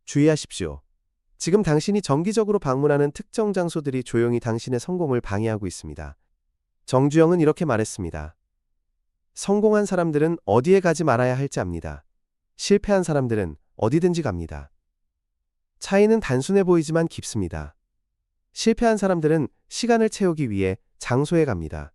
주의하십시오. 지금 당신이 정기적으로 방문하는 특정 장소들이 조용히 당신의 성공을 방해하고 있습니다. 정주영은 이렇게 말했습니다. 성공한 사람들은 어디에 가지 말아야 할지 압니다. 실패한 사람들은 어디든지 갑니다. 차이는 단순해 보이지만 깊습니다. 실패한 사람들은 시간을 채우기 위해 장소에 갑니다.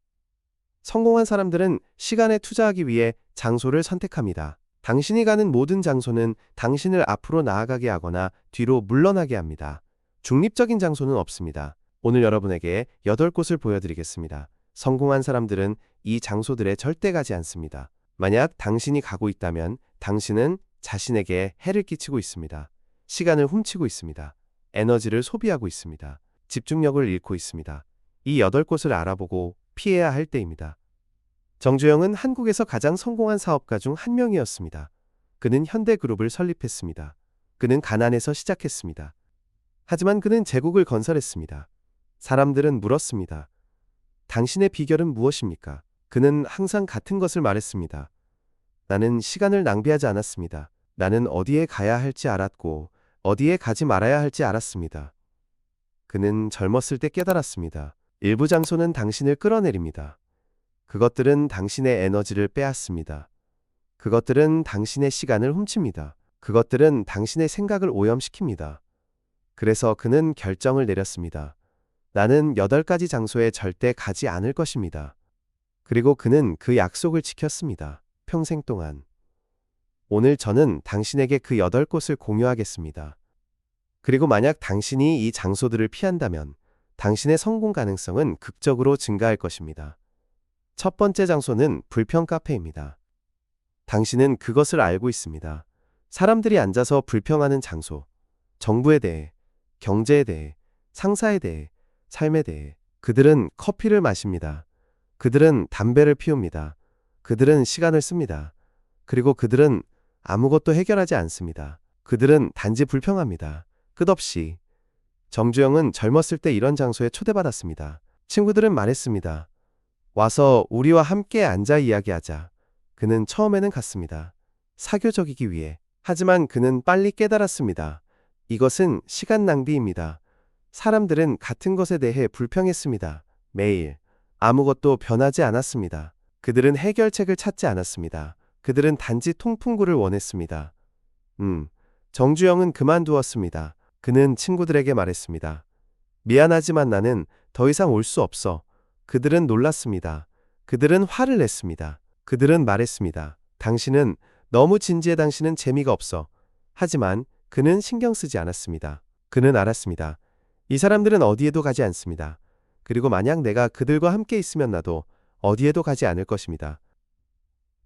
성공한 사람들은 시간에 투자하기 위해 장소를 선택합니다. 당신이 가는 모든 장소는 당신을 앞으로 나아가게 하거나 뒤로 물러나게 합니다. 중립적인 장소는 없습니다. 오늘 여러분에게 8곳을 보여드리겠습니다. 성공한 사람들은 이 장소들에 절대 가지 않습니다. 만약 당신이 가고 있다면 당신은 자신에게 해를 끼치고 있습니다. 시간을 훔치고 있습니다. 에너지를 소비하고 있습니다. 집중력을 잃고 있습니다. 이 8곳을 알아보고 피해야 할 때입니다. 정주영은 한국에서 가장 성공한 사업가 중 한 명이었습니다. 그는 현대그룹을 설립했습니다. 그는 가난에서 시작했습니다. 하지만 그는 제국을 건설했습니다. 사람들은 물었습니다. 당신의 비결은 무엇입니까? 그는 항상 같은 것을 말했습니다. 나는 시간을 낭비하지 않았습니다. 나는 어디에 가야 할지 알았고 어디에 가지 말아야 할지 알았습니다. 그는 젊었을 때 깨달았습니다. 일부 장소는 당신을 끌어내립니다. 그것들은 당신의 에너지를 빼앗습니다. 그것들은 당신의 시간을 훔칩니다. 그것들은 당신의 생각을 오염시킵니다. 그래서 그는 결정을 내렸습니다. 나는 8가지 장소에 절대 가지 않을 것입니다. 그리고 그는 그 약속을 지켰습니다. 평생 동안. 오늘 저는 당신에게 그 8곳을 공유하겠습니다. 그리고 만약 당신이 이 장소들을 피한다면 당신의 성공 가능성은 극적으로 증가할 것입니다. 첫 번째 장소는 불평 카페입니다. 당신은 그것을 알고 있습니다. 사람들이 앉아서 불평하는 장소, 정부에 대해, 경제에 대해, 상사에 대해, 삶에 대해. 그들은 커피를 마십니다. 그들은 담배를 피웁니다. 그들은 시간을 씁니다. 그리고 그들은 아무것도 해결하지 않습니다. 그들은 단지 불평합니다. 끝없이. 정주영은 젊었을 때 이런 장소에 초대받았습니다. 친구들은 말했습니다. 와서 우리와 함께 앉아 이야기하자. 그는 처음에는 갔습니다. 사교적이기 위해. 하지만 그는 빨리 깨달았습니다. 이것은 시간 낭비입니다. 사람들은 같은 것에 대해 불평했습니다. 매일. 아무것도 변하지 않았습니다. 그들은 해결책을 찾지 않았습니다. 그들은 단지 통풍구를 원했습니다. 정주영은 그만두었습니다. 그는 친구들에게 말했습니다. 미안하지만 나는 더 이상 올 수 없어. 그들은 놀랐습니다. 그들은 화를 냈습니다. 그들은 말했습니다. 당신은 너무 진지해. 당신은 재미가 없어. 하지만 그는 신경 쓰지 않았습니다. 그는 알았습니다. 이 사람들은 어디에도 가지 않습니다. 그리고 만약 내가 그들과 함께 있으면 나도 어디에도 가지 않을 것입니다.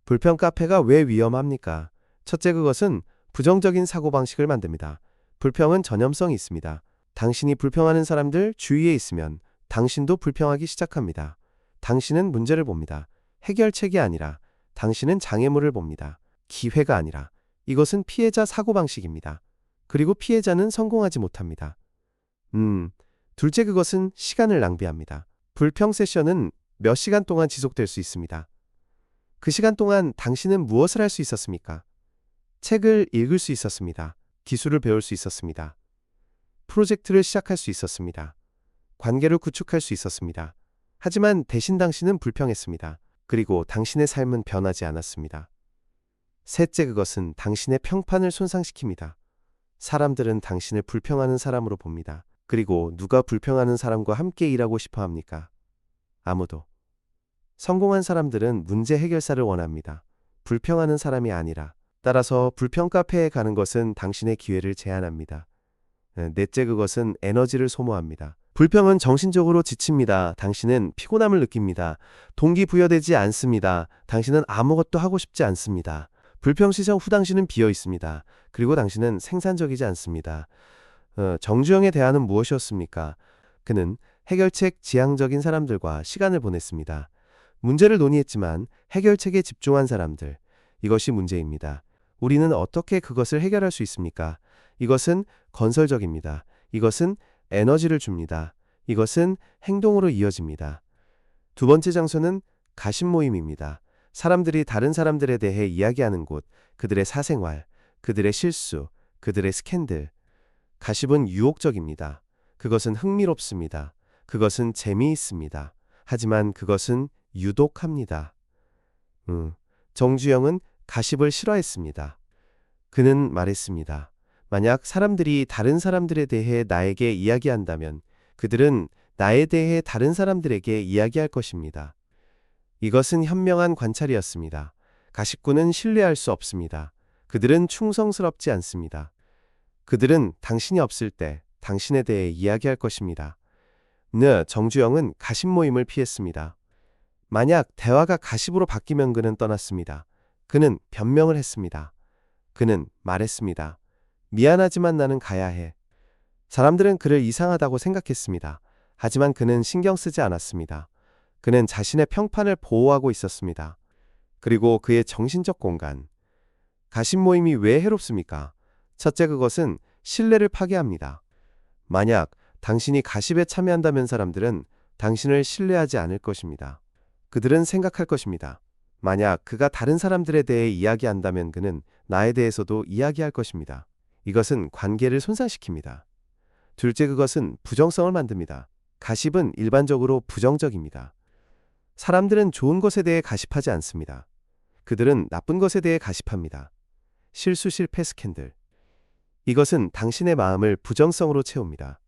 불평 카페가 왜 위험합니까? 첫째, 그것은 부정적인 사고방식을 만듭니다. 불평은 전염성이 있습니다. 당신이 불평하는 사람들 주위에 있으면 당신도 불평하기 시작합니다. 당신은 문제를 봅니다. 해결책이 아니라 당신은 장애물을 봅니다. 기회가 아니라. 이것은 피해자 사고방식입니다. 그리고 피해자는 성공하지 못합니다. 둘째, 그것은 시간을 낭비합니다. 불평 세션은 몇 시간 동안 지속될 수 있습니다. 그 시간 동안 당신은 무엇을 할 수 있었습니까? 책을 읽을 수 있었습니다. 기술을 배울 수 있었습니다. 프로젝트를 시작할 수 있었습니다. 관계를 구축할 수 있었습니다. 하지만 대신 당신은 불평했습니다. 그리고 당신의 삶은 변하지 않았습니다. 셋째, 그것은 당신의 평판을 손상시킵니다. 사람들은 당신을 불평하는 사람으로 봅니다. 그리고 누가 불평하는 사람과 함께 일하고 싶어 합니까? 아무도. 성공한 사람들은 문제 해결사를 원합니다. 불평하는 사람이 아니라. 따라서 불평 카페에 가는 것은 당신의 기회를 제한합니다. 넷째, 그것은 에너지를 소모합니다. 불평은 정신적으로 지칩니다. 당신은 피곤함을 느낍니다. 동기부여되지 않습니다. 당신은 아무것도 하고 싶지 않습니다. 불평 시청 후 당신은 비어 있습니다. 그리고 당신은 생산적이지 않습니다. 정주영의 대안은 무엇이었습니까? 그는 해결책 지향적인 사람들과 시간을 보냈습니다. 문제를 논의했지만 해결책에 집중한 사람들. 이것이 문제입니다. 우리는 어떻게 그것을 해결할 수 있습니까? 이것은 건설적입니다. 이것은 에너지를 줍니다. 이것은 행동으로 이어집니다. 두 번째 장소는 가십 모임입니다. 사람들이 다른 사람들에 대해 이야기하는 곳, 그들의 사생활, 그들의 실수, 그들의 스캔들. 가십은 유혹적입니다. 그것은 흥미롭습니다. 그것은 재미있습니다. 하지만 그것은 유독합니다. 정주영은 가십을 싫어했습니다. 그는 말했습니다. 만약 사람들이 다른 사람들에 대해 나에게 이야기한다면 그들은 나에 대해 다른 사람들에게 이야기할 것입니다. 이것은 현명한 관찰이었습니다. 가십꾼은 신뢰할 수 없습니다. 그들은 충성스럽지 않습니다. 그들은 당신이 없을 때 당신에 대해 이야기할 것입니다. 정주영은 가십 모임을 피했습니다. 만약 대화가 가십으로 바뀌면 그는 떠났습니다. 그는 변명을 했습니다. 그는 말했습니다. 미안하지만 나는 가야 해. 사람들은 그를 이상하다고 생각했습니다. 하지만 그는 신경 쓰지 않았습니다. 그는 자신의 평판을 보호하고 있었습니다. 그리고 그의 정신적 공간. 가십 모임이 왜 해롭습니까? 첫째, 그것은 신뢰를 파괴합니다. 만약 당신이 가십에 참여한다면 사람들은 당신을 신뢰하지 않을 것입니다. 그들은 생각할 것입니다. 만약 그가 다른 사람들에 대해 이야기한다면 그는 나에 대해서도 이야기할 것입니다. 이것은 관계를 손상시킵니다. 둘째, 그것은 부정성을 만듭니다. 가십은 일반적으로 부정적입니다. 사람들은 좋은 것에 대해 가십하지 않습니다. 그들은 나쁜 것에 대해 가십합니다. 실수, 실패, 스캔들. 이것은 당신의 마음을 부정성으로 채웁니다.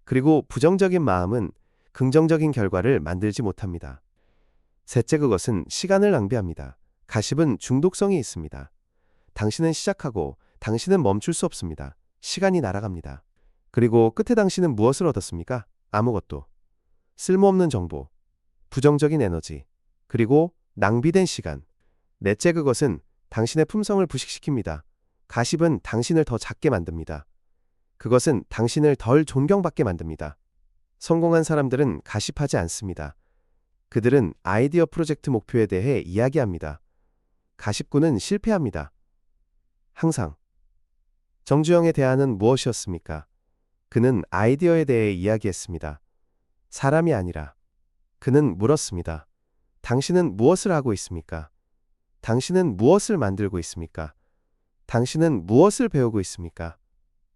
그리고 부정적인 마음은 긍정적인 결과를 만들지 못합니다. 셋째, 그것은 시간을 낭비합니다. 가십은 중독성이 있습니다. 당신은 시작하고 당신은 멈출 수 없습니다. 시간이 날아갑니다. 그리고 끝에 당신은 무엇을 얻었습니까? 아무것도. 쓸모없는 정보, 부정적인 에너지, 그리고 낭비된 시간. 넷째, 그것은 당신의 품성을 부식시킵니다. 가십은 당신을 더 작게 만듭니다. 그것은 당신을 덜 존경받게 만듭니다. 성공한 사람들은 가십하지 않습니다. 그들은 아이디어 프로젝트 목표에 대해 이야기합니다. 가십꾼은 실패합니다. 항상. 정주영의 대안은 무엇이었습니까? 그는 아이디어에 대해 이야기했습니다. 사람이 아니라. 그는 물었습니다. 당신은 무엇을 하고 있습니까? 당신은 무엇을 만들고 있습니까? 당신은 무엇을 배우고 있습니까?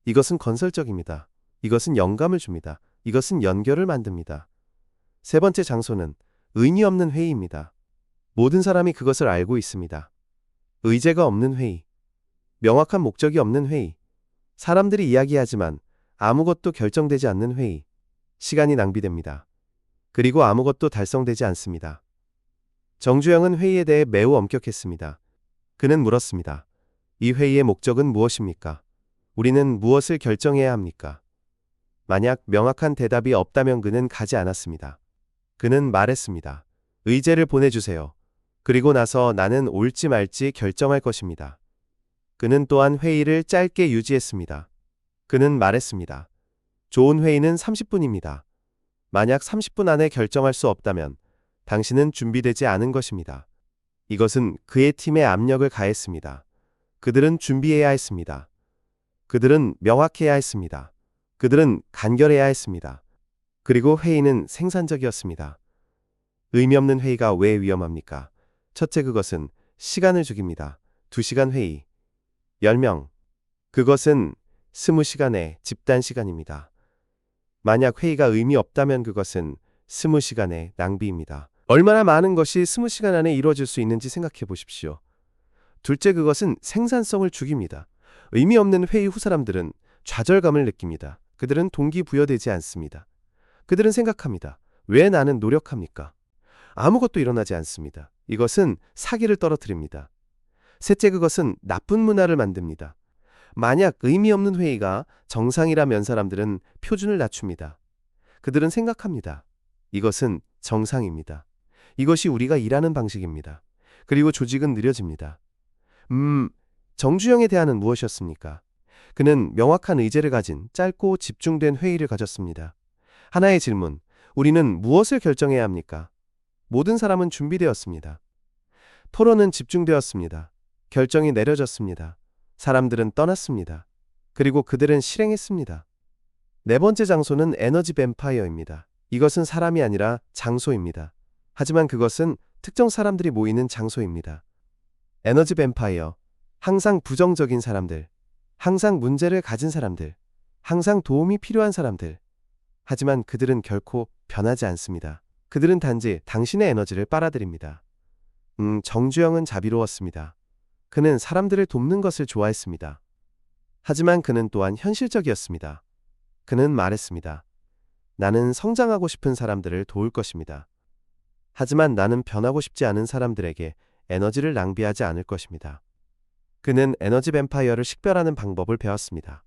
이것은 건설적입니다. 이것은 영감을 줍니다. 이것은 연결을 만듭니다. 세 번째 장소는 의미 없는 회의입니다. 모든 사람이 그것을 알고 있습니다. 의제가 없는 회의. 명확한 목적이 없는 회의. 사람들이 이야기하지만 아무것도 결정되지 않는 회의. 시간이 낭비됩니다. 그리고 아무것도 달성되지 않습니다. 정주영은 회의에 대해 매우 엄격했습니다. 그는 물었습니다. 이 회의의 목적은 무엇입니까? 우리는 무엇을 결정해야 합니까? 만약 명확한 대답이 없다면 그는 가지 않았습니다. 그는 말했습니다. 의제를 보내주세요. 그리고 나서 나는 옳지 말지 결정할 것입니다. 그는 또한 회의를 짧게 유지했습니다. 그는 말했습니다. 좋은 회의는 30분입니다. 만약 30분 안에 결정할 수 없다면 당신은 준비되지 않은 것입니다. 이것은 그의 팀에 압력을 가했습니다. 그들은 준비해야 했습니다. 그들은 명확해야 했습니다. 그들은 간결해야 했습니다. 그리고 회의는 생산적이었습니다. 의미 없는 회의가 왜 위험합니까? 첫째, 그것은 시간을 죽입니다. 2시간 회의. 10명. 그것은 20시간의 집단 시간입니다. 만약 회의가 의미 없다면 그것은 20시간의 낭비입니다. 얼마나 많은 것이 20시간 안에 이루어질 수 있는지 생각해 보십시오. 둘째, 그것은 생산성을 죽입니다. 의미 없는 회의 후 사람들은 좌절감을 느낍니다. 그들은 동기부여되지 않습니다. 그들은 생각합니다. 왜 나는 노력합니까? 아무것도 일어나지 않습니다. 이것은 사기를 떨어뜨립니다. 셋째, 그것은 나쁜 문화를 만듭니다. 만약 의미 없는 회의가 정상이라면 사람들은 표준을 낮춥니다. 그들은 생각합니다. 이것은 정상입니다. 이것이 우리가 일하는 방식입니다. 그리고 조직은 느려집니다. 정주영의 대안은 무엇이었습니까? 그는 명확한 의제를 가진 짧고 집중된 회의를 가졌습니다. 하나의 질문, 우리는 무엇을 결정해야 합니까? 모든 사람은 준비되었습니다. 토론은 집중되었습니다. 결정이 내려졌습니다. 사람들은 떠났습니다. 그리고 그들은 실행했습니다. 네 번째 장소는 에너지 뱀파이어입니다. 이것은 사람이 아니라 장소입니다. 하지만 그것은 특정 사람들이 모이는 장소입니다. 에너지 뱀파이어. 항상 부정적인 사람들. 항상 문제를 가진 사람들, 항상 도움이 필요한 사람들. 하지만 그들은 결코 변하지 않습니다. 그들은 단지 당신의 에너지를 빨아들입니다. 정주영은 자비로웠습니다. 그는 사람들을 돕는 것을 좋아했습니다. 하지만 그는 또한 현실적이었습니다. 그는 말했습니다. 나는 성장하고 싶은 사람들을 도울 것입니다. 하지만 나는 변하고 싶지 않은 사람들에게 에너지를 낭비하지 않을 것입니다. 그는 에너지 뱀파이어를 식별하는 방법을 배웠습니다.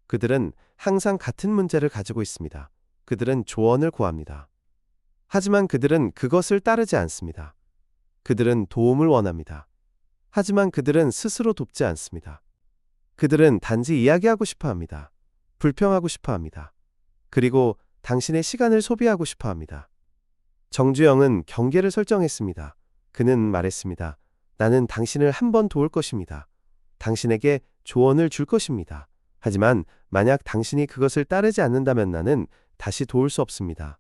그들은 항상 같은 문제를 가지고 있습니다. 그들은 조언을 구합니다. 하지만 그들은 그것을 따르지 않습니다. 그들은 도움을 원합니다. 하지만 그들은 스스로 돕지 않습니다. 그들은 단지 이야기하고 싶어 합니다. 불평하고 싶어 합니다. 그리고 당신의 시간을 소비하고 싶어 합니다. 정주영은 경계를 설정했습니다. 그는 말했습니다. 나는 당신을 한 번 도울 것입니다. 당신에게 조언을 줄 것입니다. 하지만 만약 당신이 그것을 따르지 않는다면 나는 다시 도울 수 없습니다.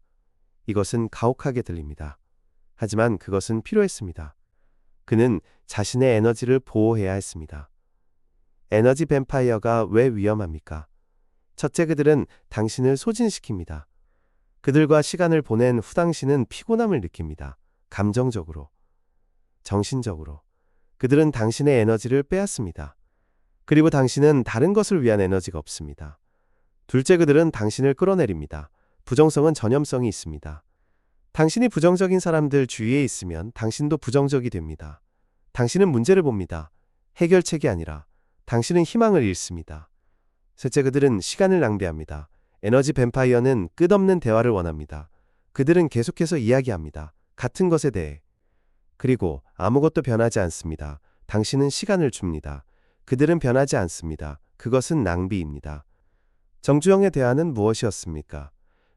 이것은 가혹하게 들립니다. 하지만 그것은 필요했습니다. 그는 자신의 에너지를 보호해야 했습니다. 에너지 뱀파이어가 왜 위험합니까? 첫째, 그들은 당신을 소진시킵니다. 그들과 시간을 보낸 후 당신은 피곤함을 느낍니다. 감정적으로, 정신적으로. 그들은 당신의 에너지를 빼앗습니다. 그리고 당신은 다른 것을 위한 에너지가 없습니다. 둘째, 그들은 당신을 끌어내립니다. 부정성은 전염성이 있습니다. 당신이 부정적인 사람들 주위에 있으면 당신도 부정적이 됩니다. 당신은 문제를 봅니다. 해결책이 아니라. 당신은 희망을 잃습니다. 셋째, 그들은 시간을 낭비합니다. 에너지 뱀파이어는 끝없는 대화를 원합니다. 그들은 계속해서 이야기합니다. 같은 것에 대해. 그리고 아무것도 변하지 않습니다. 당신은 시간을 줍니다. 그들은 변하지 않습니다. 그것은 낭비입니다. 정주영의 대화는 무엇이었습니까?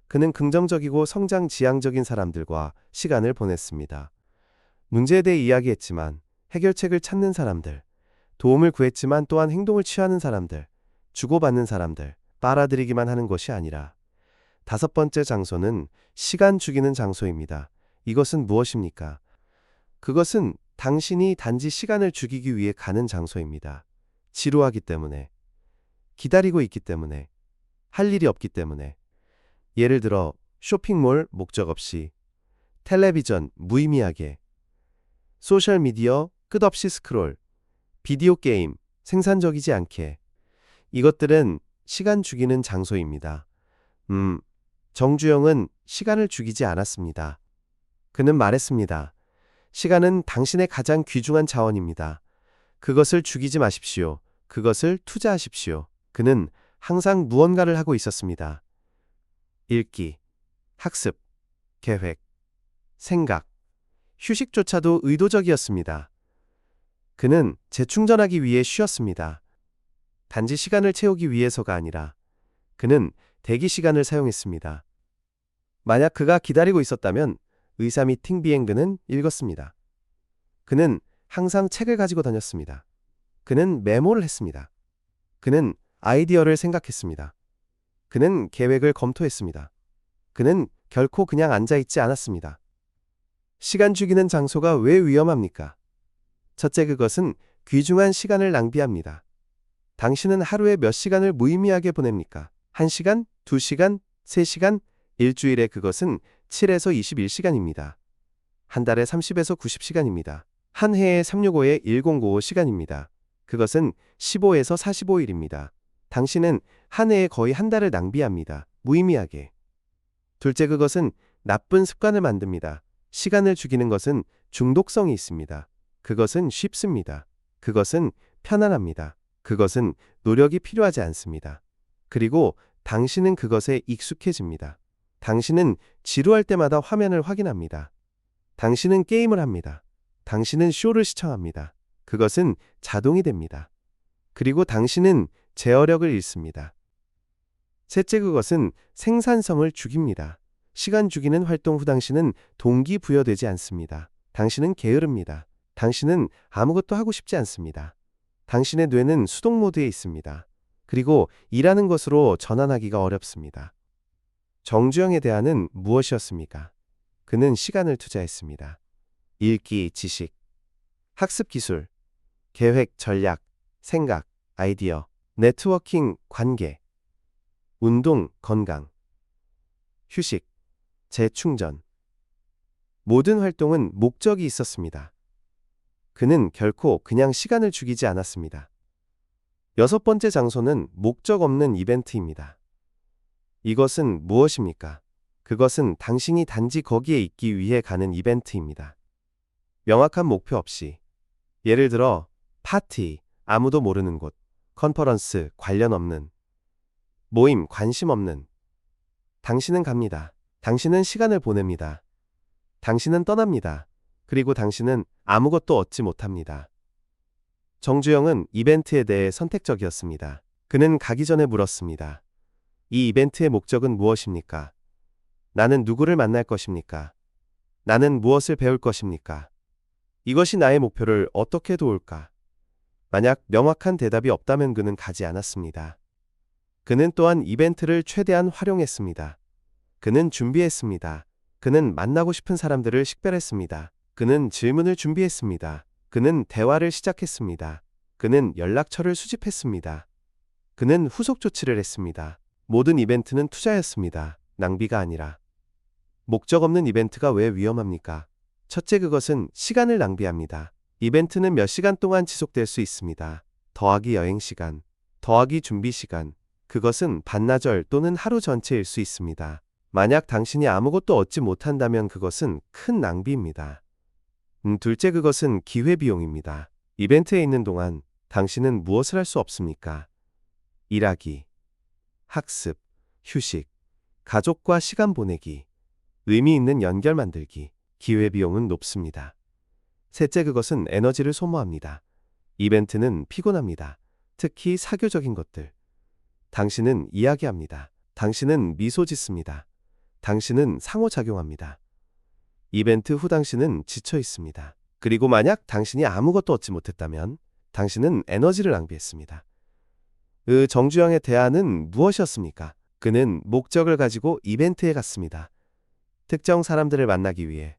그는 긍정적이고 성장 지향적인 사람들과 시간을 보냈습니다. 문제에 대해 이야기했지만 해결책을 찾는 사람들, 도움을 구했지만 또한 행동을 취하는 사람들, 주고받는 사람들, 빨아들이기만 하는 것이 아니라. 다섯 번째 장소는 시간 죽이는 장소입니다. 이것은 무엇입니까? 그것은 당신이 단지 시간을 죽이기 위해 가는 장소입니다. 지루하기 때문에, 기다리고 있기 때문에, 할 일이 없기 때문에. 예를 들어 쇼핑몰 목적 없이, 텔레비전 무의미하게, 소셜미디어 끝없이 스크롤, 비디오 게임 생산적이지 않게. 이것들은 시간 죽이는 장소입니다. 정주영은 시간을 죽이지 않았습니다. 그는 말했습니다. 시간은 당신의 가장 귀중한 자원입니다. 그것을 죽이지 마십시오. 그것을 투자하십시오. 그는 항상 무언가를 하고 있었습니다. 읽기, 학습, 계획, 생각, 휴식조차도 의도적이었습니다. 그는 재충전하기 위해 쉬었습니다. 단지 시간을 채우기 위해서가 아니라. 그는 대기 시간을 사용했습니다. 만약 그가 기다리고 있었다면 의사 미팅 비행근은 읽었습니다. 그는 항상 책을 가지고 다녔습니다. 그는 메모를 했습니다. 그는 아이디어를 생각했습니다. 그는 계획을 검토했습니다. 그는 결코 그냥 앉아있지 않았습니다. 시간 죽이는 장소가 왜 위험합니까? 첫째, 그것은 귀중한 시간을 낭비합니다. 당신은 하루에 몇 시간을 무의미하게 보냅니까? 1시간, 2시간, 3시간, 일주일에 그것은 7에서 21시간입니다. 한 달에 30에서 90시간입니다. 한 해에 365에 1095 시간입니다. 그것은 15에서 45일입니다. 당신은 한 해에 거의 한 달을 낭비합니다. 무의미하게. 둘째, 그것은 나쁜 습관을 만듭니다. 시간을 죽이는 것은 중독성이 있습니다. 그것은 쉽습니다. 그것은 편안합니다. 그것은 노력이 필요하지 않습니다. 그리고 당신은 그것에 익숙해집니다. 당신은 지루할 때마다 화면을 확인합니다. 당신은 게임을 합니다. 당신은 쇼를 시청합니다. 그것은 자동이 됩니다. 그리고 당신은 제어력을 잃습니다. 셋째, 그것은 생산성을 죽입니다. 시간 죽이는 활동 후 당신은 동기부여되지 않습니다. 당신은 게으릅니다. 당신은 아무것도 하고 싶지 않습니다. 당신의 뇌는 수동 모드에 있습니다. 그리고 일하는 것으로 전환하기가 어렵습니다. 정주영의 대안은 무엇이었습니까? 그는 시간을 투자했습니다. 읽기, 지식, 학습 기술, 계획, 전략, 생각, 아이디어, 네트워킹, 관계, 운동, 건강, 휴식, 재충전. 모든 활동은 목적이 있었습니다. 그는 결코 그냥 시간을 죽이지 않았습니다. 여섯 번째 장소는 목적 없는 이벤트입니다. 이것은 무엇입니까? 그것은 당신이 단지 거기에 있기 위해 가는 이벤트입니다. 명확한 목표 없이. 예를 들어, 파티, 아무도 모르는 곳, 컨퍼런스, 관련 없는, 모임, 관심 없는. 당신은 갑니다. 당신은 시간을 보냅니다. 당신은 떠납니다. 그리고 당신은 아무것도 얻지 못합니다. 정주영은 이벤트에 대해 선택적이었습니다. 그는 가기 전에 물었습니다. 이 이벤트의 목적은 무엇입니까? 나는 누구를 만날 것입니까? 나는 무엇을 배울 것입니까? 이것이 나의 목표를 어떻게 도울까? 만약 명확한 대답이 없다면 그는 가지 않았습니다. 그는 또한 이벤트를 최대한 활용했습니다. 그는 준비했습니다. 그는 만나고 싶은 사람들을 식별했습니다. 그는 질문을 준비했습니다. 그는 대화를 시작했습니다. 그는 연락처를 수집했습니다. 그는 후속 조치를 했습니다. 모든 이벤트는 투자였습니다. 낭비가 아니라. 목적 없는 이벤트가 왜 위험합니까? 첫째, 그것은 시간을 낭비합니다. 이벤트는 몇 시간 동안 지속될 수 있습니다. 더하기 여행 시간, 더하기 준비 시간. 그것은 반나절 또는 하루 전체일 수 있습니다. 만약 당신이 아무것도 얻지 못한다면 그것은 큰 낭비입니다. 둘째, 그것은 기회비용입니다. 이벤트에 있는 동안 당신은 무엇을 할 수 없습니까? 일하기, 학습, 휴식, 가족과 시간 보내기, 의미 있는 연결 만들기. 기회비용은 높습니다. 셋째, 그것은 에너지를 소모합니다. 이벤트는 피곤합니다. 특히 사교적인 것들. 당신은 이야기합니다. 당신은 미소 짓습니다. 당신은 상호작용합니다. 이벤트 후 당신은 지쳐 있습니다. 그리고 만약 당신이 아무것도 얻지 못했다면 당신은 에너지를 낭비했습니다. 정주영의 대안은 무엇이었습니까? 그는 목적을 가지고 이벤트에 갔습니다. 특정 사람들을 만나기 위해,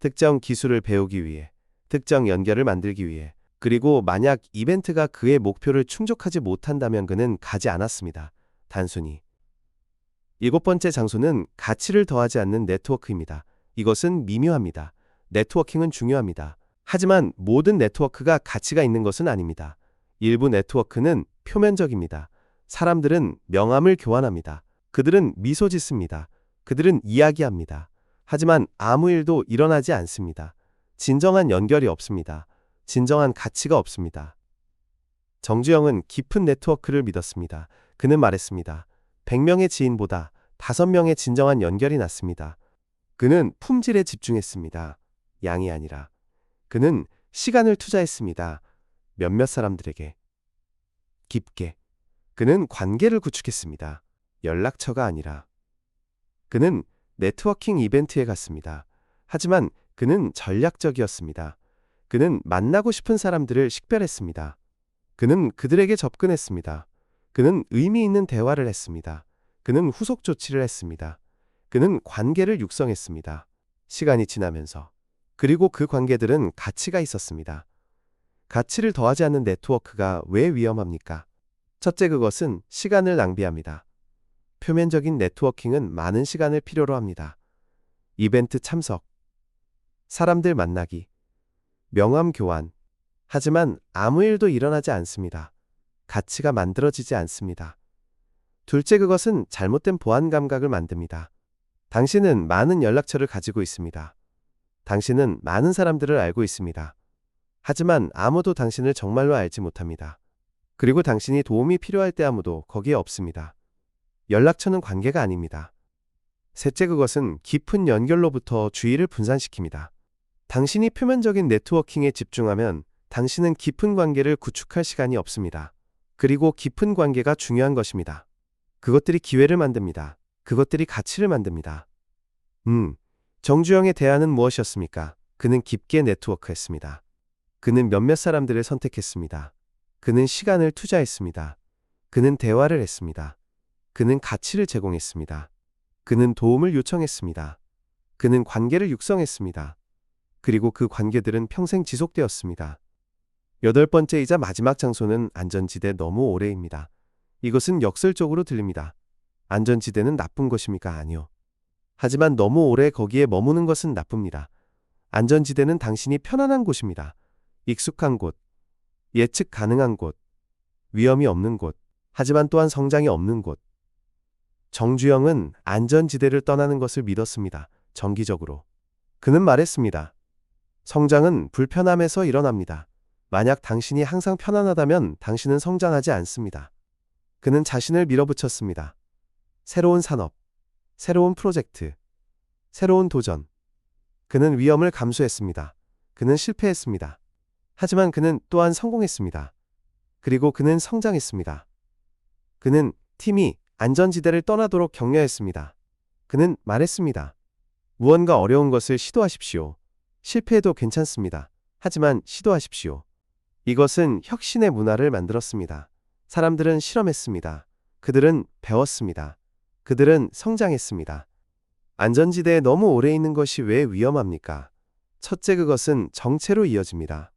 특정 기술을 배우기 위해, 특정 연결을 만들기 위해. 그리고 만약 이벤트가 그의 목표를 충족하지 못한다면 그는 가지 않았습니다. 단순히. 일곱 번째 장소는 가치를 더하지 않는 네트워크입니다. 이것은 미묘합니다. 네트워킹은 중요합니다. 하지만 모든 네트워크가 가치가 있는 것은 아닙니다. 일부 네트워크는 표면적입니다. 사람들은 명함을 교환합니다. 그들은 미소 짓습니다. 그들은 이야기합니다. 하지만 아무 일도 일어나지 않습니다. 진정한 연결이 없습니다. 진정한 가치가 없습니다. 정주영은 깊은 네트워크를 믿었습니다. 그는 말했습니다. 100명의 지인보다 5명의 진정한 연결이 낫습니다. 그는 품질에 집중했습니다. 양이 아니라. 그는 시간을 투자했습니다. 몇몇 사람들에게. 깊게. 그는 관계를 구축했습니다. 연락처가 아니라. 그는 네트워킹 이벤트에 갔습니다. 하지만 그는 전략적이었습니다. 그는 만나고 싶은 사람들을 식별했습니다. 그는 그들에게 접근했습니다. 그는 의미 있는 대화를 했습니다. 그는 후속 조치를 했습니다. 그는 관계를 육성했습니다. 시간이 지나면서. 그리고 그 관계들은 가치가 있었습니다. 가치를 더하지 않는 네트워크가 왜 위험합니까? 첫째, 그것은 시간을 낭비합니다. 표면적인 네트워킹은 많은 시간을 필요로 합니다. 이벤트 참석, 사람들 만나기, 명함 교환. 하지만 아무 일도 일어나지 않습니다. 가치가 만들어지지 않습니다. 둘째, 그것은 잘못된 보안 감각을 만듭니다. 당신은 많은 연락처를 가지고 있습니다. 당신은 많은 사람들을 알고 있습니다. 하지만 아무도 당신을 정말로 알지 못합니다. 그리고 당신이 도움이 필요할 때 아무도 거기에 없습니다. 연락처는 관계가 아닙니다. 셋째, 그것은 깊은 연결로부터 주의를 분산시킵니다. 당신이 표면적인 네트워킹에 집중하면 당신은 깊은 관계를 구축할 시간이 없습니다. 그리고 깊은 관계가 중요한 것입니다. 그것들이 기회를 만듭니다. 그것들이 가치를 만듭니다. 정주영의 대안은 무엇이었습니까? 그는 깊게 네트워크했습니다. 그는 몇몇 사람들을 선택했습니다. 그는 시간을 투자했습니다. 그는 대화를 했습니다. 그는 가치를 제공했습니다. 그는 도움을 요청했습니다. 그는 관계를 육성했습니다. 그리고 그 관계들은 평생 지속되었습니다. 8번째이자 마지막 장소는 안전지대 너무 오래입니다. 이것은 역설적으로 들립니다. 안전지대는 나쁜 것입니까? 아니요. 하지만 너무 오래 거기에 머무는 것은 나쁩니다. 안전지대는 당신이 편안한 곳입니다. 익숙한 곳, 예측 가능한 곳, 위험이 없는 곳, 하지만 또한 성장이 없는 곳. 정주영은 안전지대를 떠나는 것을 믿었습니다. 정기적으로. 그는 말했습니다. 성장은 불편함에서 일어납니다. 만약 당신이 항상 편안하다면 당신은 성장하지 않습니다. 그는 자신을 밀어붙였습니다. 새로운 산업, 새로운 프로젝트, 새로운 도전. 그는 위험을 감수했습니다. 그는 실패했습니다. 하지만 그는 또한 성공했습니다. 그리고 그는 성장했습니다. 그는 팀이 안전지대를 떠나도록 격려했습니다. 그는 말했습니다. 무언가 어려운 것을 시도하십시오. 실패해도 괜찮습니다. 하지만 시도하십시오. 이것은 혁신의 문화를 만들었습니다. 사람들은 실험했습니다. 그들은 배웠습니다. 그들은 성장했습니다. 안전지대에 너무 오래 있는 것이 왜 위험합니까? 첫째, 그것은 정체로 이어집니다.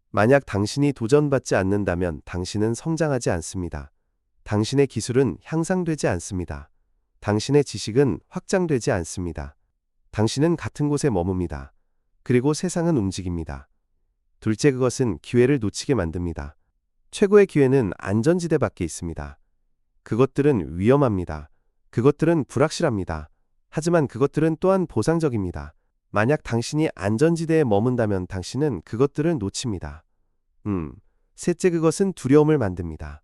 만약 당신이 도전받지 않는다면 당신은 성장하지 않습니다. 당신의 기술은 향상되지 않습니다. 당신의 지식은 확장되지 않습니다. 당신은 같은 곳에 머뭅니다. 그리고 세상은 움직입니다. 둘째, 그것은 기회를 놓치게 만듭니다. 최고의 기회는 안전지대 밖에 있습니다. 그것들은 위험합니다. 그것들은 불확실합니다. 하지만 그것들은 또한 보상적입니다. 만약 당신이 안전지대에 머문다면 당신은 그것들을 놓칩니다. 셋째, 그것은 두려움을 만듭니다.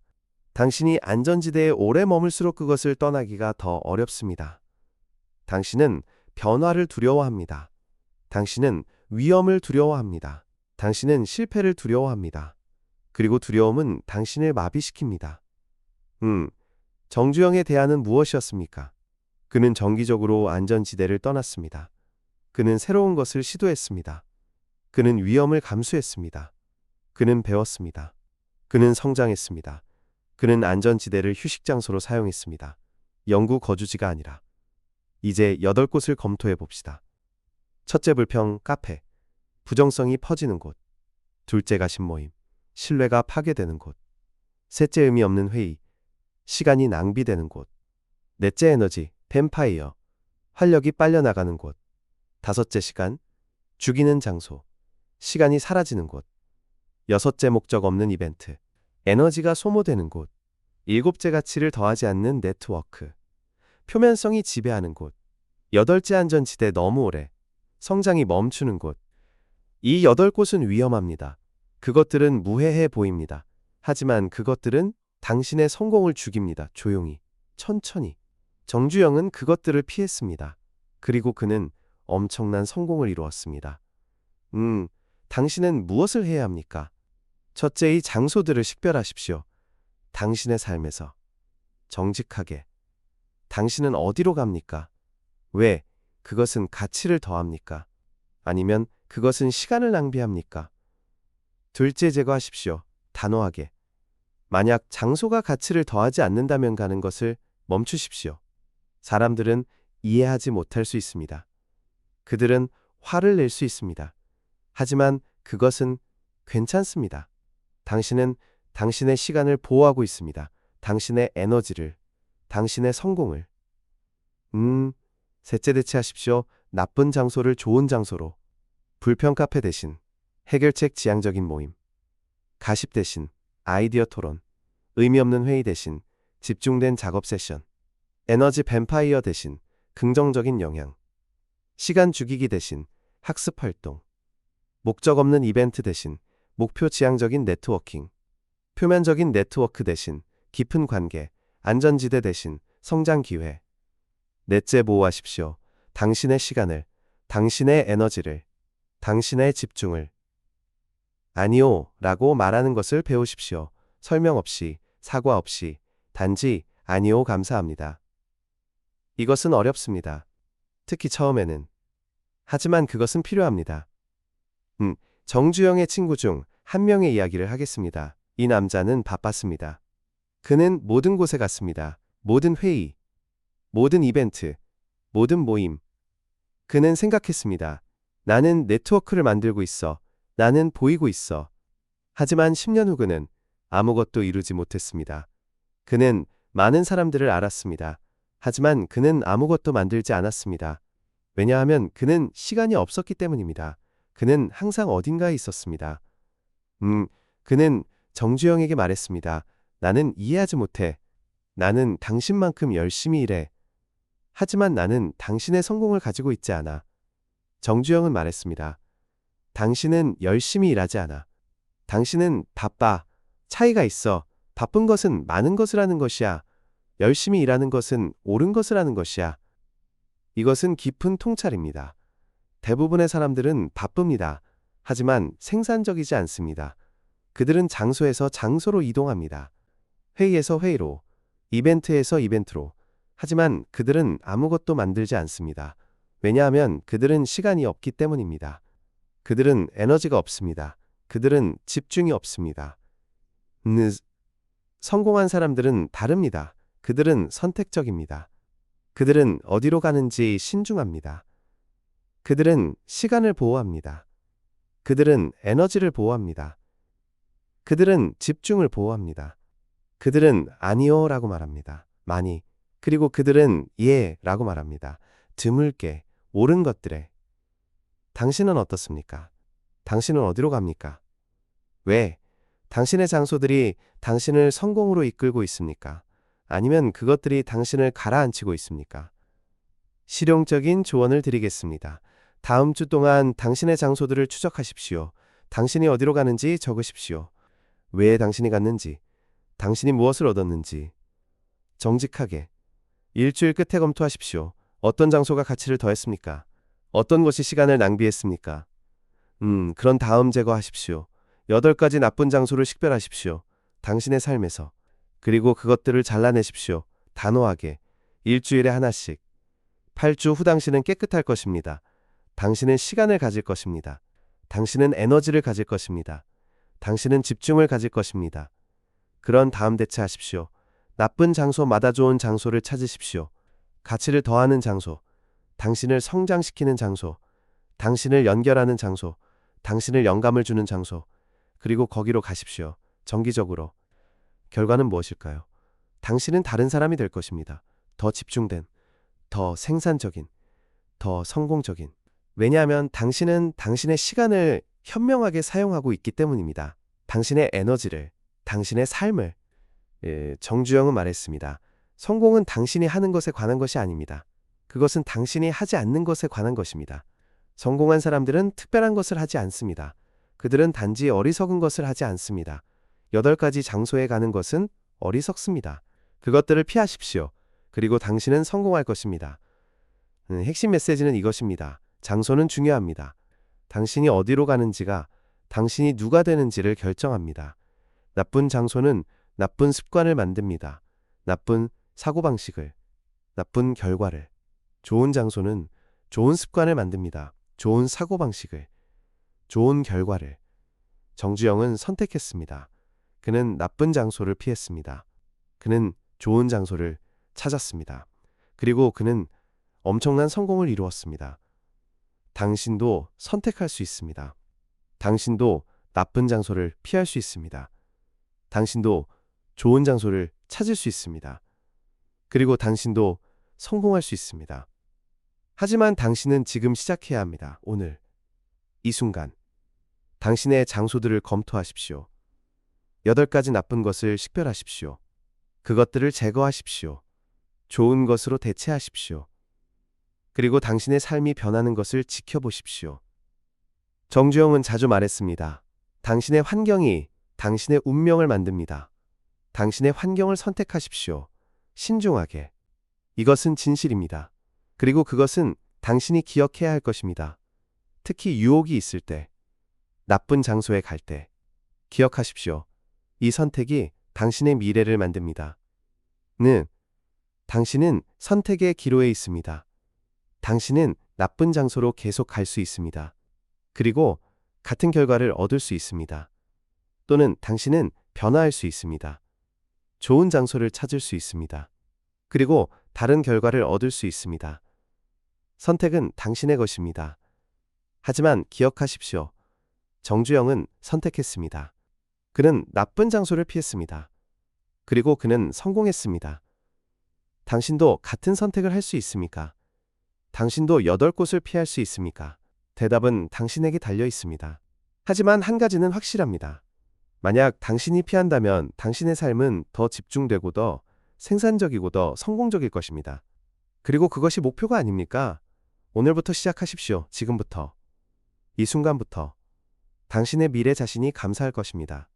당신이 안전지대에 오래 머물수록 그것을 떠나기가 더 어렵습니다. 당신은 변화를 두려워합니다. 당신은 위험을 두려워합니다. 당신은 실패를 두려워합니다. 그리고 두려움은 당신을 마비시킵니다. 정주영의 대안은 무엇이었습니까? 그는 정기적으로 안전지대를 떠났습니다. 그는 새로운 것을 시도했습니다. 그는 위험을 감수했습니다. 그는 배웠습니다. 그는 성장했습니다. 그는 안전지대를 휴식장소로 사용했습니다. 영구 거주지가 아니라. 이제 8곳을 검토해 봅시다. 첫째, 불평, 카페. 부정성이 퍼지는 곳. 둘째, 가심 모임. 신뢰가 파괴되는 곳. 셋째, 의미 없는 회의. 시간이 낭비되는 곳. 넷째, 에너지, 뱀파이어. 활력이 빨려나가는 곳. 다섯째, 시간. 죽이는 장소. 시간이 사라지는 곳. 여섯째, 목적 없는 이벤트. 에너지가 소모되는 곳. 일곱째, 가치를 더하지 않는 네트워크. 표면성이 지배하는 곳. 여덟째, 안전지대 너무 오래. 성장이 멈추는 곳. 이 8곳은 위험합니다. 그것들은 무해해 보입니다. 하지만 그것들은 당신의 성공을 죽입니다. 조용히, 천천히. 정주영은 그것들을 피했습니다. 그리고 그는 엄청난 성공을 이루었습니다. 당신은 무엇을 해야 합니까? 첫째, 이 장소들을 식별하십시오. 당신의 삶에서. 정직하게. 당신은 어디로 갑니까? 왜? 그것은 가치를 더합니까? 아니면 그것은 시간을 낭비합니까? 둘째, 제거하십시오. 단호하게. 만약 장소가 가치를 더하지 않는다면 가는 것을 멈추십시오. 사람들은 이해하지 못할 수 있습니다. 그들은 화를 낼 수 있습니다. 하지만 그것은 괜찮습니다. 당신은 당신의 시간을 보호하고 있습니다. 당신의 에너지를, 당신의 성공을. 셋째, 대체하십시오. 나쁜 장소를 좋은 장소로. 불평 카페 대신 해결책 지향적인 모임. 가십 대신 아이디어 토론. 의미 없는 회의 대신 집중된 작업 세션. 에너지 뱀파이어 대신 긍정적인 영향. 시간 죽이기 대신 학습 활동. 목적 없는 이벤트 대신 목표 지향적인 네트워킹. 표면적인 네트워크 대신 깊은 관계. 안전지대 대신 성장 기회. 넷째, 보호하십시오. 당신의 시간을, 당신의 에너지를, 당신의 집중을. 아니요 라고 말하는 것을 배우십시오. 설명 없이, 사과 없이, 단지 아니요 감사합니다. 이것은 어렵습니다. 특히 처음에는. 하지만 그것은 필요합니다. 정주영의 친구 중 한 명의 이야기를 하겠습니다. 이 남자는 바빴습니다. 그는 모든 곳에 갔습니다. 모든 회의, 모든 이벤트, 모든 모임. 그는 생각했습니다. 나는 네트워크를 만들고 있어. 나는 보이고 있어. 하지만 10년 후 그는 아무것도 이루지 못했습니다. 그는 많은 사람들을 알았습니다. 하지만 그는 아무것도 만들지 않았습니다. 왜냐하면 그는 시간이 없었기 때문입니다. 그는 항상 어딘가에 있었습니다. 그는 정주영에게 말했습니다. 나는 이해하지 못해. 나는 당신만큼 열심히 일해. 하지만 나는 당신의 성공을 가지고 있지 않아. 정주영은 말했습니다. 당신은 열심히 일하지 않아. 당신은 바빠. 차이가 있어. 바쁜 것은 많은 것을 하는 것이야. 열심히 일하는 것은 옳은 것을 하는 것이야. 이것은 깊은 통찰입니다. 대부분의 사람들은 바쁩니다. 하지만 생산적이지 않습니다. 그들은 장소에서 장소로 이동합니다. 회의에서 회의로, 이벤트에서 이벤트로. 하지만 그들은 아무것도 만들지 않습니다. 왜냐하면 그들은 시간이 없기 때문입니다. 그들은 에너지가 없습니다. 그들은 집중이 없습니다. 성공한 사람들은 다릅니다. 그들은 선택적입니다. 그들은 어디로 가는지 신중합니다. 그들은 시간을 보호합니다. 그들은 에너지를 보호합니다. 그들은 집중을 보호합니다. 그들은 아니요 라고 말합니다. 많이. 그리고 그들은 예 라고 말합니다. 드물게, 옳은 것들에. 당신은 어떻습니까? 당신은 어디로 갑니까? 왜? 당신의 장소들이 당신을 성공으로 이끌고 있습니까? 아니면 그것들이 당신을 가라앉히고 있습니까? 실용적인 조언을 드리겠습니다. 다음 주 동안 당신의 장소들을 추적하십시오. 당신이 어디로 가는지 적으십시오. 왜 당신이 갔는지, 당신이 무엇을 얻었는지. 정직하게. 일주일 끝에 검토하십시오. 어떤 장소가 가치를 더했습니까? 어떤 것이 시간을 낭비했습니까? 그런 다음 제거하십시오. 8가지 나쁜 장소를 식별하십시오. 당신의 삶에서. 그리고 그것들을 잘라내십시오. 단호하게. 일주일에 하나씩. 8주 후 당신은 깨끗할 것입니다. 당신은 시간을 가질 것입니다. 당신은 에너지를 가질 것입니다. 당신은 집중을 가질 것입니다. 그런 다음 대처하십시오. 나쁜 장소마다 좋은 장소를 찾으십시오. 가치를 더하는 장소, 당신을 성장시키는 장소, 당신을 연결하는 장소, 당신을 영감을 주는 장소, 그리고 거기로 가십시오. 정기적으로. 결과는 무엇일까요? 당신은 다른 사람이 될 것입니다. 더 집중된, 더 생산적인, 더 성공적인. 왜냐하면 당신은 당신의 시간을 현명하게 사용하고 있기 때문입니다. 당신의 에너지를, 당신의 삶을. 정주영은 말했습니다. 성공은 당신이 하는 것에 관한 것이 아닙니다. 그것은 당신이 하지 않는 것에 관한 것입니다. 성공한 사람들은 특별한 것을 하지 않습니다. 그들은 단지 어리석은 것을 하지 않습니다. 8가지 장소에 가는 것은 어리석습니다. 그것들을 피하십시오. 그리고 당신은 성공할 것입니다. 핵심 메시지는 이것입니다. 장소는 중요합니다. 당신이 어디로 가는지가 당신이 누가 되는지를 결정합니다. 나쁜 장소는 나쁜 습관을 만듭니다. 나쁜 사고방식을, 나쁜 결과를. 좋은 장소는 좋은 습관을 만듭니다. 좋은 사고방식을, 좋은 결과를. 정주영은 선택했습니다. 그는 나쁜 장소를 피했습니다. 그는 좋은 장소를 찾았습니다. 그리고 그는 엄청난 성공을 이루었습니다. 당신도 선택할 수 있습니다. 당신도 나쁜 장소를 피할 수 있습니다. 당신도 좋은 장소를 찾을 수 있습니다. 그리고 당신도 성공할 수 있습니다. 하지만 당신은 지금 시작해야 합니다. 오늘, 이 순간. 당신의 장소들을 검토하십시오. 8가지 나쁜 것을 식별하십시오. 그것들을 제거하십시오. 좋은 것으로 대체하십시오. 그리고 당신의 삶이 변하는 것을 지켜보십시오. 정주영은 자주 말했습니다. 당신의 환경이 당신의 운명을 만듭니다. 당신의 환경을 선택하십시오. 신중하게. 이것은 진실입니다. 그리고 그것은 당신이 기억해야 할 것입니다. 특히 유혹이 있을 때, 나쁜 장소에 갈 때. 기억하십시오. 이 선택이 당신의 미래를 만듭니다. 당신은 선택의 기로에 있습니다. 당신은 나쁜 장소로 계속 갈 수 있습니다. 그리고 같은 결과를 얻을 수 있습니다. 또는 당신은 변화할 수 있습니다. 좋은 장소를 찾을 수 있습니다. 그리고 다른 결과를 얻을 수 있습니다. 선택은 당신의 것입니다. 하지만 기억하십시오. 정주영은 선택했습니다. 그는 나쁜 장소를 피했습니다. 그리고 그는 성공했습니다. 당신도 같은 선택을 할 수 있습니까? 당신도 8곳을 피할 수 있습니까? 대답은 당신에게 달려 있습니다. 하지만 한 가지는 확실합니다. 만약 당신이 피한다면 당신의 삶은 더 집중되고 더 생산적이고 더 성공적일 것입니다. 그리고 그것이 목표가 아닙니까? 오늘부터 시작하십시오. 지금부터. 이 순간부터. 당신의 미래 자신이 감사할 것입니다.